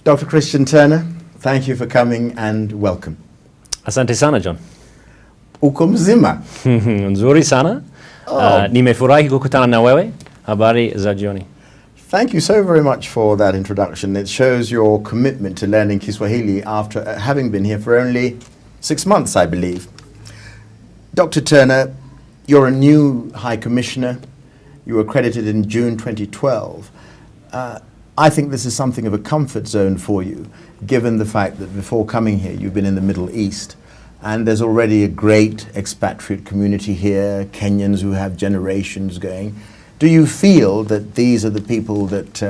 Dr. Christian Turner, thank you for coming and welcome. Asante sana John. Uko mzima? Nzuri sana. Nimefurahi kukutana na wewe. Habari za jioni. Thank you so very much for that introduction. It shows your commitment to learning Kiswahili after having been here for only 6 months, I believe. Dr. Turner, you're a new High Commissioner. You were accredited in June 2012. I think this is something of a comfort zone for you, given the fact that before coming here, you've been in the Middle East. And there's already a great expatriate community here, Kenyans who have generations going. Do you feel that these are the people that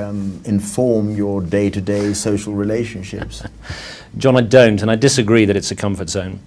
inform your day-to-day social relationships? John, I don't, and I disagree that it's a comfort zone.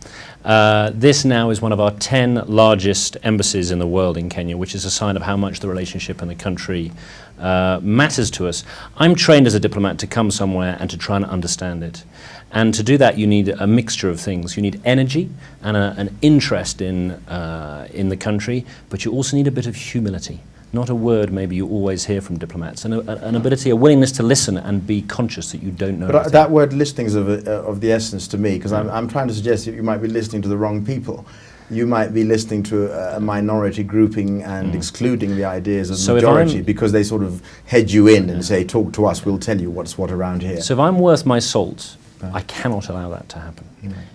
This now is one of our 10 largest embassies in the world in Kenya, which is a sign of how much the relationship in the country matters to us. I'm trained as a diplomat to come somewhere and to try and understand it. And to do that, you need a mixture of things. You need energy and an interest in the country, but you also need a bit of humility. Not a word maybe you always hear from diplomats, and an ability, a willingness to listen and be conscious that you don't know. But that word listening is of the essence to me, because I'm trying to suggest that you might be listening to the wrong people. You might be listening to a minority grouping and excluding the ideas of the majority, because they sort of head you in and say, talk to us, we'll tell you what's what around here. So if I'm worth my salt, I cannot allow that to happen.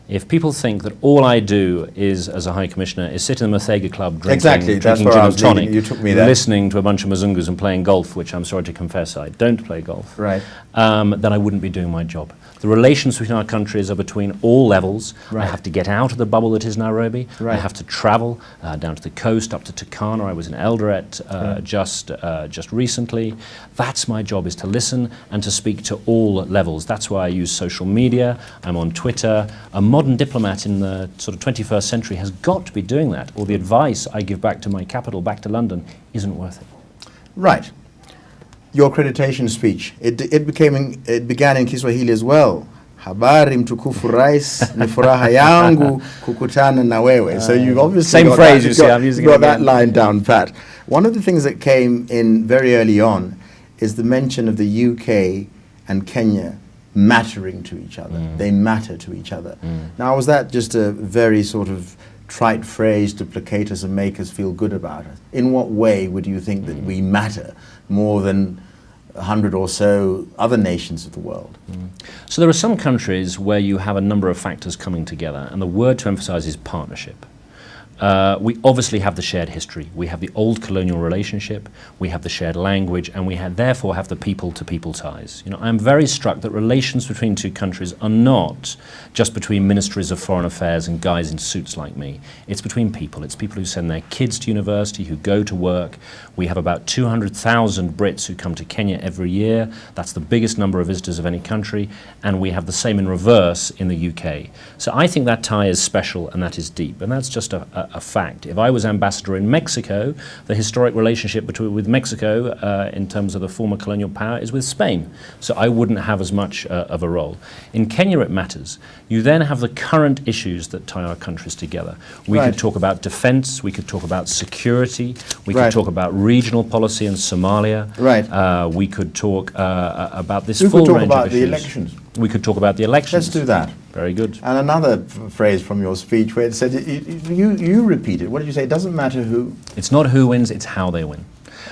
If people think that all I do is, as a High Commissioner, is sit in the Muthaiga Club drinking gin and tonic, listening to a bunch of Mzungus and playing golf, which I'm sorry to confess I don't play golf, right. Then I wouldn't be doing my job. The relations between our countries are between all levels. Right. I have to get out of the bubble that is Nairobi. Right. I have to travel down to the coast, up to Turkana. I was in Eldoret just recently. That's my job, is to listen and to speak to all levels. That's why I use social media. I'm on Twitter. A modern diplomat in the sort of 21st century has got to be doing that, or the advice I give back to my capital, back to London, isn't worth it. Right. Your accreditation speech, it began in Kiswahili as well. Habari mtukufu rais, ni furaha yangu kukutana na wewe. So you've obviously same phrase, you see, I'm using got that line down pat. One of the things that came in very early on is the mention of the UK and Kenya mattering to each other. They matter to each other. Now, was that just a very sort of trite phrase to placate us and make us feel good about it? In what way would you think that we matter more than 100 or so other nations of the world? So there are some countries where you have a number of factors coming together, and the word to emphasize is partnership. We obviously have the shared history. We have the old colonial relationship, we have the shared language, and we therefore have the people-to-people ties. You know, I'm very struck that relations between two countries are not just between ministries of foreign affairs and guys in suits like me. It's between people. It's people who send their kids to university, who go to work. We have about 200,000 Brits who come to Kenya every year. That's the biggest number of visitors of any country, and we have the same in reverse in the UK. So I think that tie is special and that is deep, and that's just a fact. If I was ambassador in Mexico, the historic relationship with Mexico in terms of the former colonial power is with Spain. So I wouldn't have as much of a role. In Kenya it matters. You then have the current issues that tie our countries together. We could talk about defense, we could talk about security, we could talk about regional policy in Somalia. We could talk about this full range of issues. The elections. We could talk about the elections. Let's do that. Very good. And another phrase from your speech where it said, you repeat it. What did you say? It doesn't matter who. It's not who wins, it's how they win.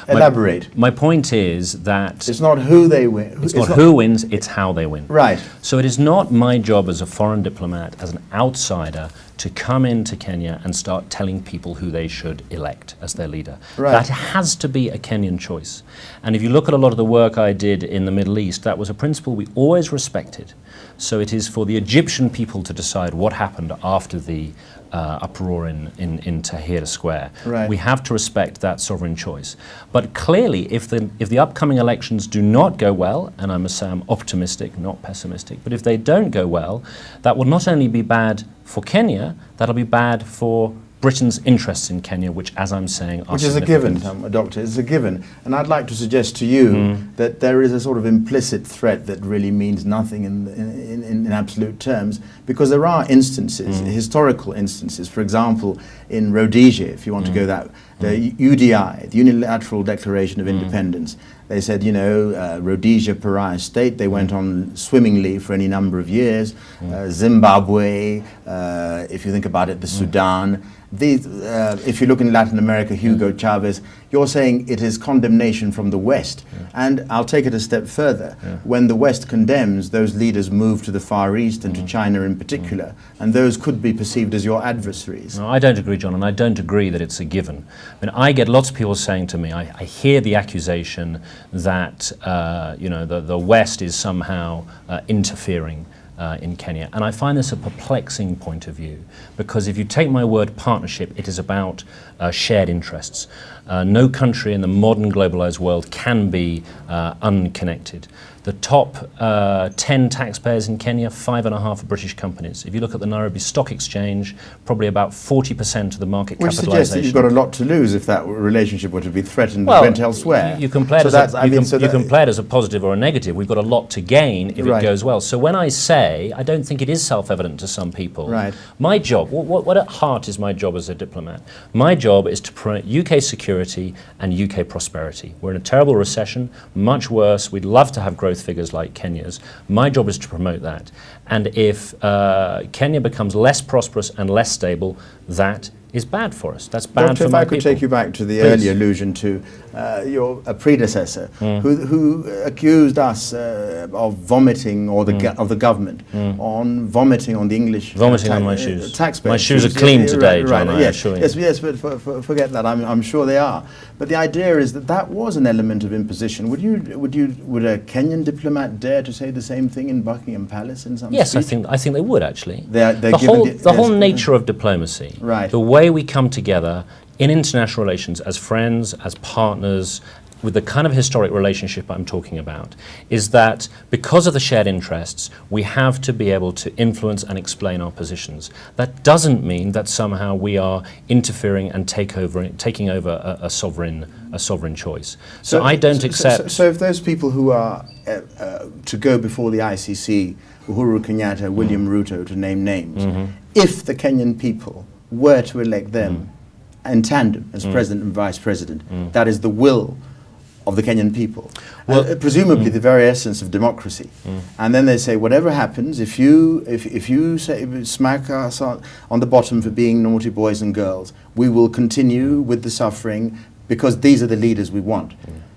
Elaborate. My point is that it's not who they win. It's not who wins, it's how they win. Right. So it is not my job as a foreign diplomat, as an outsider, to come into Kenya and start telling people who they should elect as their leader. Right. That has to be a Kenyan choice. And if you look at a lot of the work I did in the Middle East, that was a principle we always respected. So it is for the Egyptian people to decide what happened after the uproar in Tahrir Square. Right. We have to respect that sovereign choice. But clearly, if the upcoming elections do not go well, and I must say I'm optimistic, not pessimistic, but if they don't go well, that will not only be bad for Kenya, that'll be bad for Britain's interests in Kenya, which, as I'm saying, are which is a given, Doctor, it's a given. And I'd like to suggest to you that there is a sort of implicit threat that really means nothing in absolute terms, because there are instances, historical instances, for example, in Rhodesia, if you want to go that, the UDI, the Unilateral Declaration of Independence. They said, you know, Rhodesia, pariah state, they went on swimmingly for any number of years. Zimbabwe, if you think about it, the Sudan. These, if you look in Latin America, Hugo Chavez, you're saying it is condemnation from the West. And I'll take it a step further. When the West condemns, those leaders move to the Far East and to China in particular, and those could be perceived as your adversaries. No, I don't agree, John, and I don't agree that it's a given. I mean, I get lots of people saying to me, I hear the accusation that you know, the West is somehow interfering in Kenya. And I find this a perplexing point of view, because if you take my word partnership, it is about shared interests. No country in the modern globalized world can be unconnected. The top 10 taxpayers in Kenya, 5.5 are British companies. If you look at the Nairobi Stock Exchange, probably about 40% of the market Which capitalization. suggests that you've got a lot to lose if that relationship were to be threatened and went elsewhere. You can play it, you can play it as a positive or a negative. We've got a lot to gain if it goes well. So when I say, I don't think it is self-evident to some people. Right. My job, what at heart is my job as a diplomat? My job is to promote UK security and UK prosperity. We're in a terrible recession, much worse. We'd love to have growth figures like Kenya's. My job is to promote that. And if Kenya becomes less prosperous and less stable, that is bad for us. That's bad Doctor, for my if I could people. take you back to the Please. earlier allusion to your predecessor, who accused us of vomiting, or of the government, on vomiting on the English Vomiting on my shoes. Taxpayers. My shoes are clean today, John, I yes, assure you. yes, but forget that. I'm sure they are. But the idea is that that was an element of imposition. Would a Kenyan diplomat dare to say the same thing in Buckingham Palace in some Yes, speech? I think they would actually. They're the given whole nature of diplomacy, Right. the way we come together in international relations as friends, as partners, with the kind of historic relationship I'm talking about, is that because of the shared interests, we have to be able to influence and explain our positions. That doesn't mean that somehow we are interfering and taking over a sovereign choice. So I don't accept. So if those people who are to go before the ICC, Uhuru Kenyatta, William Ruto, to name names, if the Kenyan people were to elect them in tandem as president and vice president, that is the will of the Kenyan people, presumably the very essence of democracy. And then they say, whatever happens, if you say, smack us on the bottom for being naughty boys and girls, we will continue with the suffering because these are the leaders we want.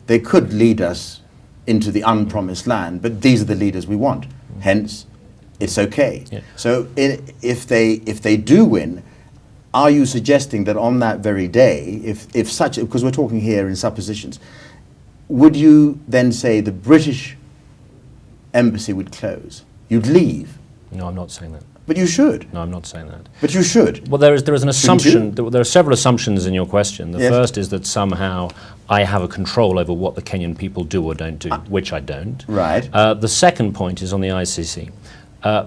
They could lead us into the unpromised land, but these are the leaders we want. Hence, it's okay. Yeah. So if they do win, are you suggesting that on that very day, if such, because we're talking here in suppositions, would you then say the British embassy would close? You'd leave? No, I'm not saying that. But you should. No, I'm not saying that. But you should. Well, there is an assumption. you? There are several assumptions in your question. The Yes. first is that somehow I have a control over what the Kenyan people do or don't do, which I don't. Right. The second point is on the ICC.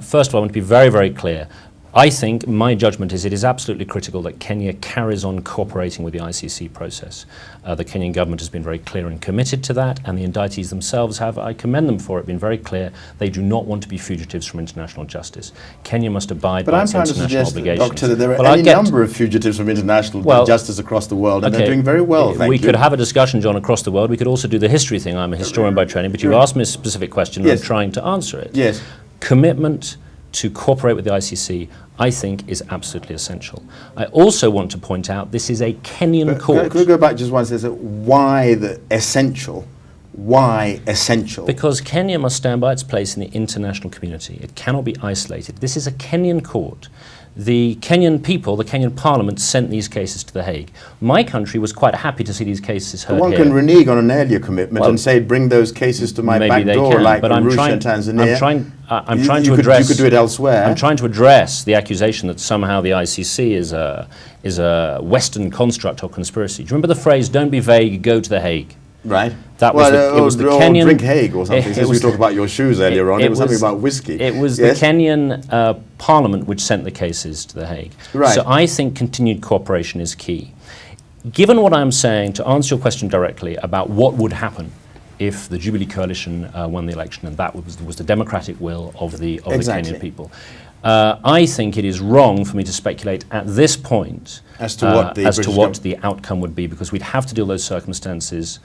First of all, I want to be very, very clear. I think my judgment is it is absolutely critical that Kenya carries on cooperating with the ICC process. The Kenyan government has been very clear and committed to that, and the indictees themselves have, I commend them for it, been very clear they do not want to be fugitives from international justice. Kenya must abide by its international obligations. Doctor, that there are Well, any number of fugitives from international justice across the world, and they're doing very well, thank we you. could have a discussion, John, across the world. We could also do the history thing. I'm a historian by training, but you've asked me a specific question, and Yes. I'm trying to answer it. Yes. Commitment to cooperate with the ICC, I think, is absolutely essential. I also want to point out this is a Kenyan court. Could we go back just one second? Why the essential? Why essential? Because Kenya must stand by its place in the international community. It cannot be isolated. This is a Kenyan court. The Kenyan people, the Kenyan parliament, sent these cases to The Hague. My country was quite happy to see these cases heard One here. can renege on an earlier commitment and say, bring those cases to my Maybe back they door, can, like but I'm Arusha trying, and Tanzania. I'm trying to You address. could do it elsewhere. I'm trying to address the accusation that somehow the ICC is a Western construct or conspiracy. Do you remember the phrase, don't be vague, go to The Hague? Right. That was it was the or Kenyan. drink Hague or something. It Since we was talked about your shoes earlier on, it was something about whiskey. It was Yes? the Kenyan parliament which sent the cases to The Hague. Right. So I think continued cooperation is key. Given what I'm saying, to answer your question directly about what would happen if the Jubilee coalition won the election, and that was the democratic will of the Exactly. Kenyan people. I think it is wrong for me to speculate at this point As to what the as to British what the outcome would be, because we'd have to deal with those circumstances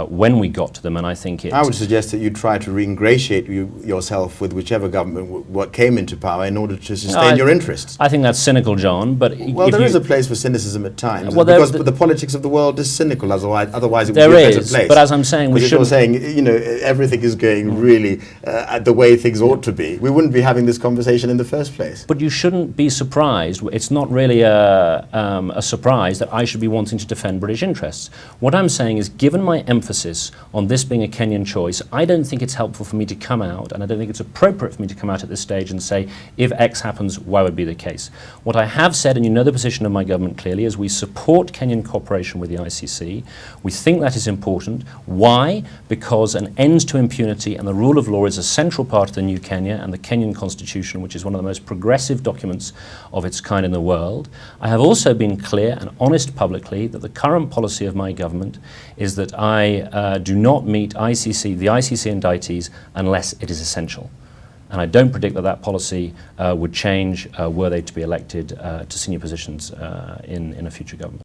when we got to them, and I think it... I would suggest that you try to re-ingratiate yourself with whichever government what came into power in order to sustain your interests. I think that's cynical, John, but... Well, there is a place for cynicism at times, Well, because the politics of the world is cynical, otherwise it would there be a better is, place. but as I'm saying, we Because if shouldn't... you're saying, you know, everything is going really the way things ought to be, we wouldn't be having this conversation in the first place. But you shouldn't be surprised. It's not really a surprise that I should be wanting to defend British interests. What I'm saying is, given my emphasis on this being a Kenyan choice, I don't think it's helpful for me to come out, and I don't think it's appropriate for me to come out at this stage and say, if X happens, Y would be the case. What I have said, and you know the position of my government clearly, is we support Kenyan cooperation with the ICC. We think that is important. Why? Because an end to impunity and the rule of law is a central part of the new Kenya and the Kenyan constitution, which is one of the most progressive documents of its kind in the world. I have also been clear and honest publicly that the current policy of my government is that I do not meet the ICC indictees unless it is essential. And I don't predict that that policy would change were they to be elected to senior positions in a future government.